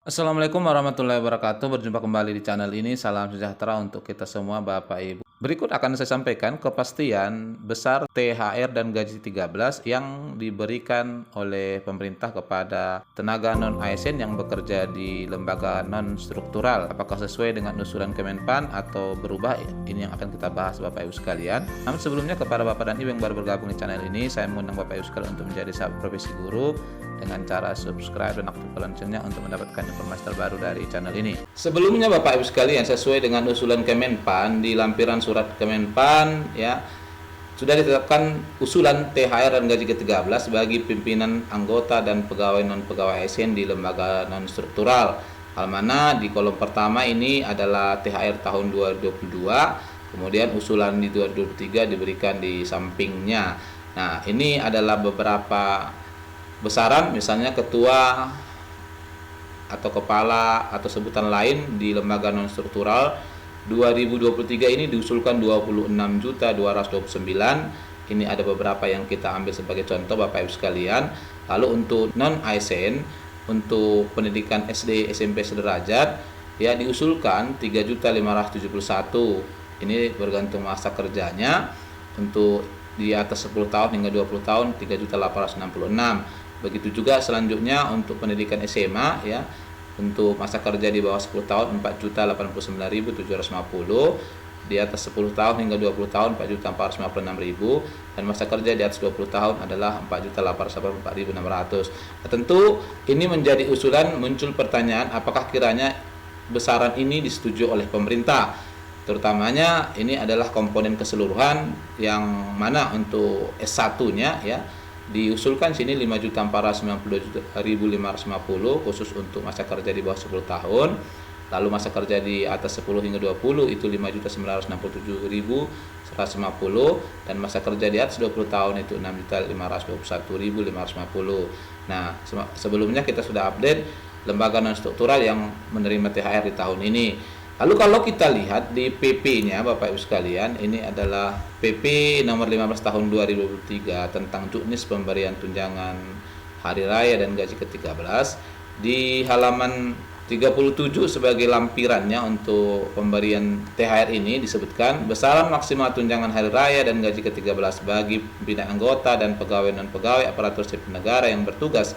Assalamualaikum warahmatullahi wabarakatuh. Berjumpa kembali di channel ini. Salam sejahtera untuk kita semua Bapak Ibu. Berikut akan saya sampaikan kepastian besar THR dan gaji 13 yang diberikan oleh pemerintah kepada tenaga non-ASN yang bekerja di lembaga non-struktural. Apakah sesuai dengan usulan Kemenpan atau berubah? Ini yang akan kita bahas Bapak Ibu sekalian. Namun sebelumnya kepada Bapak dan Ibu yang baru bergabung di channel ini, saya mengundang Bapak Ibu sekalian untuk menjadi sahabat profesi guru dengan cara subscribe dan aktifkan loncengnya untuk mendapatkan informasi terbaru dari channel ini. Sebelumnya Bapak Ibu sekalian, sesuai dengan usulan Kemenpan di lampiran surat Kemenpan ya, sudah ditetapkan usulan THR dan gaji ke-13 bagi pimpinan anggota dan pegawai non-pegawai ASN di lembaga non-struktural. Hal mana di kolom pertama ini adalah THR tahun 2022, kemudian usulan di 2023 diberikan di sampingnya. Nah, ini adalah beberapa besaran, misalnya ketua atau kepala atau sebutan lain di lembaga non struktural 2023 ini diusulkan 26.229. Ini ada beberapa yang kita ambil sebagai contoh Bapak Ibu sekalian. Lalu untuk non ASN untuk pendidikan SD SMP sederajat ya diusulkan 3.571. Ini bergantung masa kerjanya. Untuk di atas 10 tahun hingga 20 tahun 3.866. Begitu juga selanjutnya untuk pendidikan SMA ya, untuk masa kerja di bawah 10 tahun 4.089.750, di atas 10 tahun hingga 20 tahun 4.456.000, dan masa kerja di atas 20 tahun adalah 4.884.600. Nah, tentu ini menjadi usulan, muncul pertanyaan apakah kiranya besaran ini disetujui oleh pemerintah. Terutamanya ini adalah komponen keseluruhan yang mana untuk S1-nya ya diusulkan sini 5.492.550 khusus untuk masa kerja di bawah 10 tahun. Lalu masa kerja di atas 10 hingga 20 itu 5.967.150, dan masa kerja di atas 20 tahun itu 6.521.550. Nah, sebelumnya kita sudah update lembaga non struktural yang menerima THR di tahun ini. Lalu kalau kita lihat di PP-nya Bapak Ibu sekalian, ini adalah PP nomor 15 tahun 2023 tentang juknis pemberian tunjangan hari raya dan gaji ke-13. Di halaman 37 sebagai lampirannya untuk pemberian THR ini disebutkan besaran maksimal tunjangan hari raya dan gaji ke-13 bagi pimpinan anggota dan pegawai non-pegawai aparatur sipil negara yang bertugas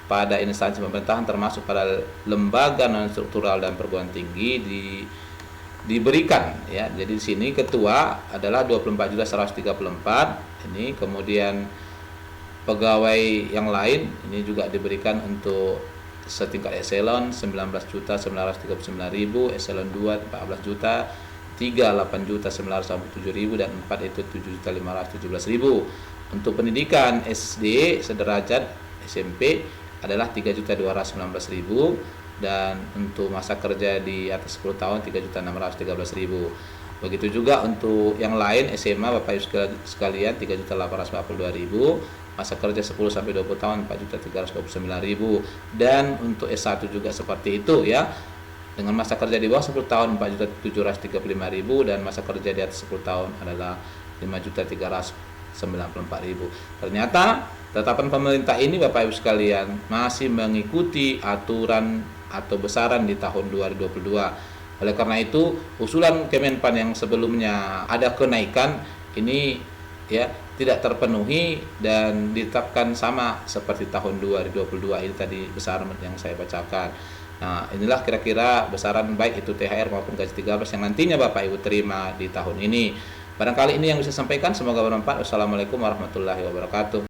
pada instansi pemerintahan termasuk pada lembaga non struktural dan perguruan tinggi diberikan ya. Jadi di sini ketua adalah 24.134 ini, kemudian pegawai yang lain ini juga diberikan untuk setingkat eselon 19.939.000, eselon 2 14 juta, 3 8.997.000, dan 4 itu 7.517.000. Untuk pendidikan SD sederajat SMP adalah 3.219.000, dan untuk masa kerja di atas 10 tahun 3.613.000. Begitu juga untuk yang lain SMA Bapak Ibu sekalian 3.842.000, masa kerja 10 sampai 20 tahun 4.329.000, dan untuk S1 juga seperti itu ya. Dengan masa kerja di bawah 10 tahun 4.735.000, dan masa kerja di atas 10 tahun adalah 5.394.000. Ternyata tetapan pemerintah ini Bapak Ibu sekalian masih mengikuti aturan atau besaran di tahun 2022. Oleh karena itu, usulan Kemenpan yang sebelumnya ada kenaikan ini ya tidak terpenuhi dan ditetapkan sama seperti tahun 2022 ini tadi besaran yang saya bacakan. Nah, inilah kira-kira besaran baik itu THR maupun gaji 13 yang nantinya Bapak Ibu terima di tahun ini. Barangkali ini yang bisa sampaikan, semoga bermanfaat. Wassalamualaikum warahmatullahi wabarakatuh.